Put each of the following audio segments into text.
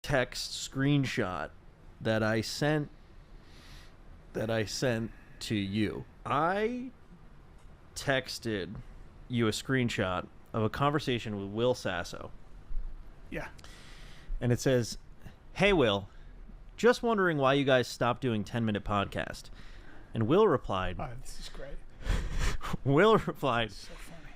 text screenshot that I sent to you. I texted you a screenshot of a conversation with Will Sasso. Yeah. And it says, "Hey, Will, just wondering why you guys stopped doing 10-minute podcast." And Will replied, Oh, this is great. Will replied, So funny.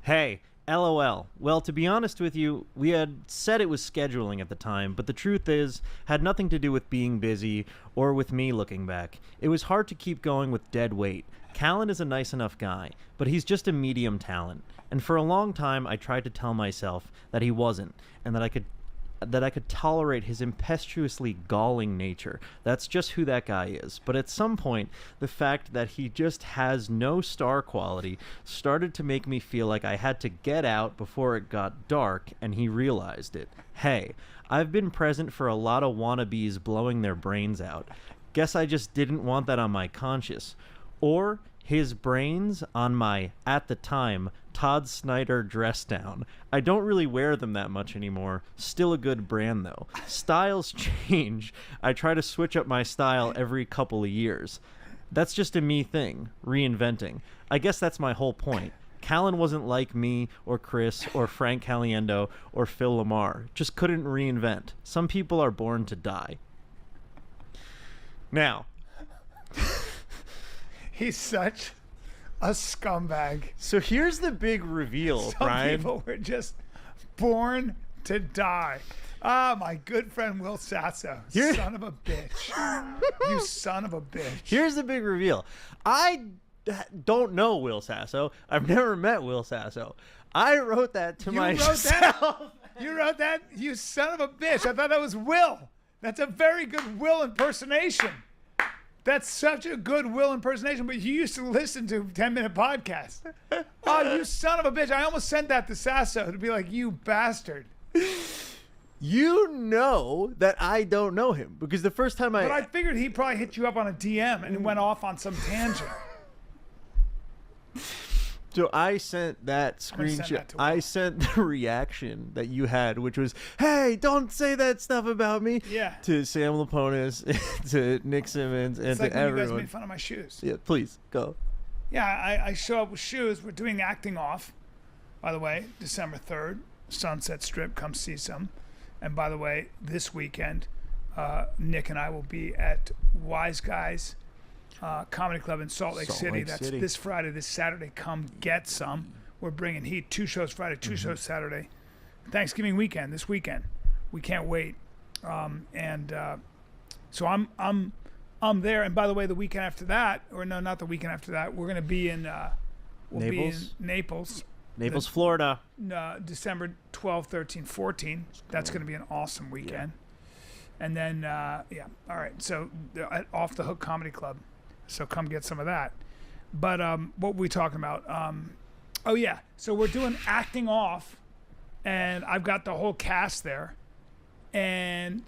"Hey, LOL. Well, to be honest with you, we had said it was scheduling at the time, but the truth is, had nothing to do with being busy or with me looking back. It was hard to keep going with dead weight. Callen is a nice enough guy, but he's just a medium talent. And for a long time, I tried to tell myself that he wasn't, and that I could tolerate his impetuously galling nature. That's just who that guy is. But at some point, the fact that he just has no star quality started to make me feel like I had to get out before it got dark, and he realized it. Hey, I've been present for a lot of wannabes blowing their brains out. Guess I just didn't want that on my conscience. Or his brains on my, at the time, Todd Snyder dress down. I don't really wear them that much anymore. Still a good brand, though. Styles change. I try to switch up my style every couple of years. That's just a me thing, reinventing. I guess that's my whole point. Callen wasn't like me or Chris or Frank Caliendo or Phil Lamar. Just couldn't reinvent. Some people are born to die." Now... He's such a scumbag. So here's the big reveal, Some Bryan. people were just born to die. Ah, my good friend Will Sasso. Son of a bitch. You son of a bitch. Here's the big reveal. I don't know Will Sasso. I've never met Will Sasso. I wrote that to myself. You wrote that? You son of a bitch. I thought that was Will. That's a very good Will impersonation. That's such a good Will impersonation, but you used to listen to 10-minute podcasts. Oh, you son of a bitch. I almost sent that to Sasso to be like, you bastard. You know that I don't know him because the first time But I figured he probably hit you up on a DM and went off on some tangent. So I sent that screenshot. I sent the reaction that you had, which was, "Hey, don't say that stuff about me." Yeah. To Sam Laponis, to Nick Simmons, and It's like to when everyone. you guys made fun of my shoes. Yeah, please go. Yeah, I show up with shoes. We're doing acting off, by the way, December 3rd, Sunset Strip. Come see some. And by the way, this weekend, Nick and I will be at Wise Guys Comedy Club in Salt Lake City. That's this Friday, this Saturday. Come get some. We're bringing heat. 2 shows Friday, 2 shows Saturday. Thanksgiving weekend, this weekend. We can't wait. So I'm there. And by the way, the weekend after that, or no, not the weekend after that, we're going to be in Naples. Naples, Florida. December 12, 13, 14. That's going to be an awesome weekend. Yeah. And then, all right. So at Off the Hook Comedy Club. So come get some of that. But what were we talking about? Oh, yeah. So we're doing acting off, and I've got the whole cast there. And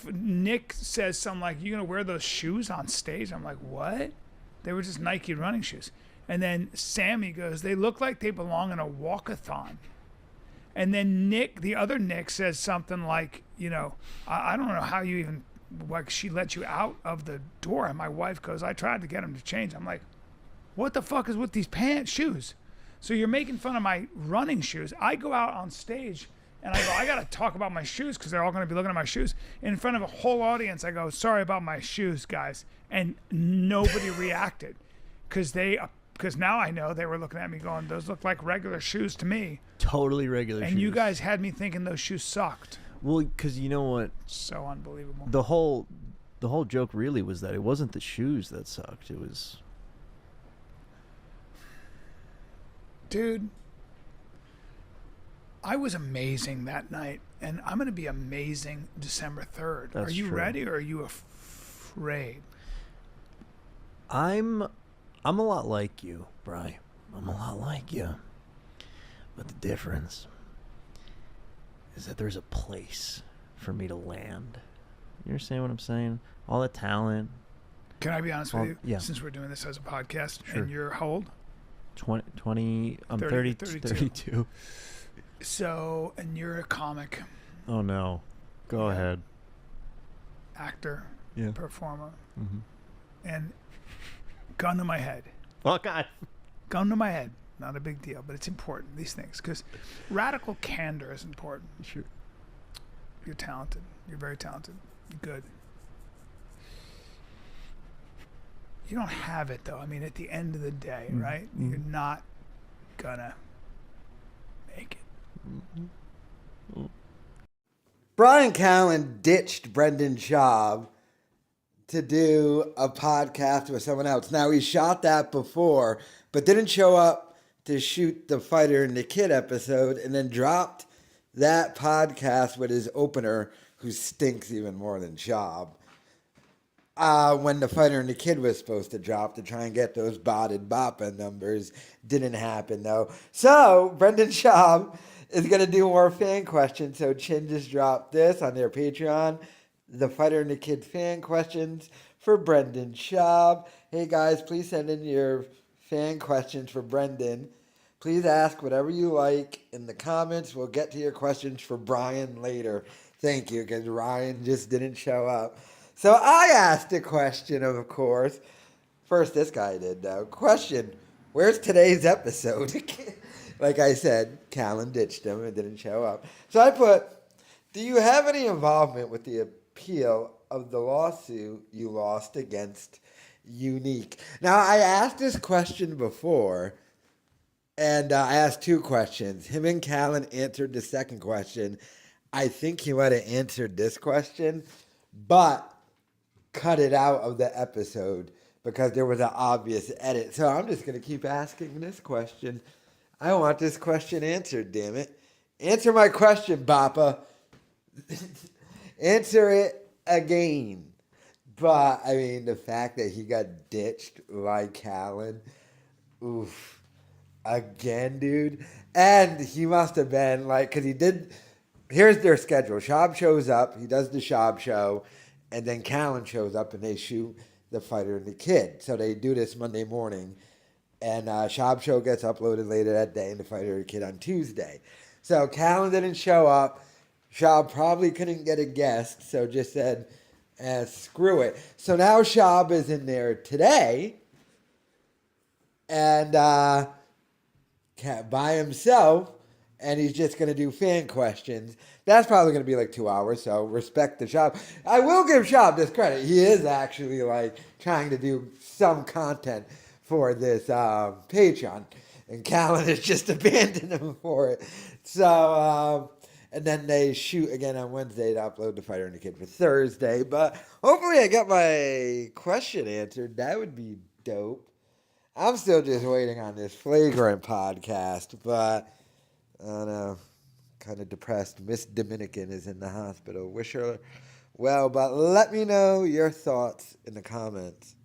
Nick says something like, "You going to wear those shoes on stage?" I'm like, "What?" They were just Nike running shoes. And then Sammy goes, "They look like they belong in a walkathon." And then Nick, the other Nick, says something like, I don't know how you even, like, she let you out of the door. And my wife goes, "I tried to get him to change." I'm like, what the fuck is with these shoes? So you're making fun of my running shoes. I go out on stage and I go, I got to talk about my shoes because they're all going to be looking at my shoes. In front of a whole audience, I go, "Sorry about my shoes, guys." And nobody reacted because now I know they were looking at me going, "Those look like regular shoes to me." Totally regular shoes. And you guys had me thinking those shoes sucked. Well, because you know what? So unbelievable. The whole joke really was that it wasn't the shoes that sucked. It was... Dude, I was amazing that night, and I'm going to be amazing December 3rd. That's Are you true. ready, or are you afraid? I'm a lot like you, Bryan. I'm a lot like you. But the difference is that there's a place for me to land. You understand what I'm saying? All the talent. Can I be honest with you? Yeah. Since we're doing this as a podcast, Sure. and you're how old? 20 I'm 32. So, and you're a comic. Oh, no. Go ahead. Actor, Yeah. performer, Mm-hmm. and gun to my head. Oh, God. Gun to my head. Not a big deal, but it's important, these things, because radical candor is important. Sure. You're talented. You're very talented. You're good. You don't have it, though. I mean, at the end of the day, right? Mm. You're not gonna make it. Bryan Callen ditched Brendan Schaub to do a podcast with someone else. Now, he shot that before, but didn't show up to shoot the Fighter and the Kid episode, and then dropped that podcast with his opener, who stinks even more than Schaub, when the Fighter and the Kid was supposed to drop to try and get those botted boppa numbers. Didn't happen, though. So, Brendan Schaub is going to do more fan questions. So, Chin just dropped this on their Patreon. The Fighter and the Kid fan questions for Brendan Schaub. Hey, guys, please send in your fan questions for Brendan. Please ask whatever you like in the comments. We'll get to your questions for Bryan later. Thank you, because Ryan just didn't show up. So I asked a question, of course. First, this guy did, though. Question, where's today's episode? Like I said, Callen ditched him and didn't show up. So I put, do you have any involvement with the appeal of the lawsuit you lost against Unique? Now, I asked this question before, and I asked two questions. Him and Callen answered the second question. I think he might have answered this question, but cut it out of the episode because there was an obvious edit. So I'm just going to keep asking this question. I want this question answered, damn it. Answer my question, Bappa. Answer it again. But, I mean, the fact that he got ditched by Callen, oof. Again, dude. And he must have been like, because he did, here's their schedule. Schaub shows up, he does the Schaub show, and then Callen shows up and they shoot the Fighter and the Kid. So they do this Monday morning, and Schaub show gets uploaded later that day, and the Fighter and the Kid on Tuesday. So Callen didn't show up. Schaub probably couldn't get a guest, so just said, screw it. So now Schaub is in there today, and by himself, and he's just going to do fan questions. That's probably going to be like 2 hours, so respect the Schaub. I will give Schaub this credit. He is actually like trying to do some content for this Patreon, and Callen has just abandoned him for it. So, and then they shoot again on Wednesday to upload the Fighter and the Kid for Thursday. But hopefully I got my question answered. That would be dope. I'm still just waiting on this Flagrant podcast, but I don't know, kind of depressed. Miss Dominican is in the hospital. Wish her well, but let me know your thoughts in the comments.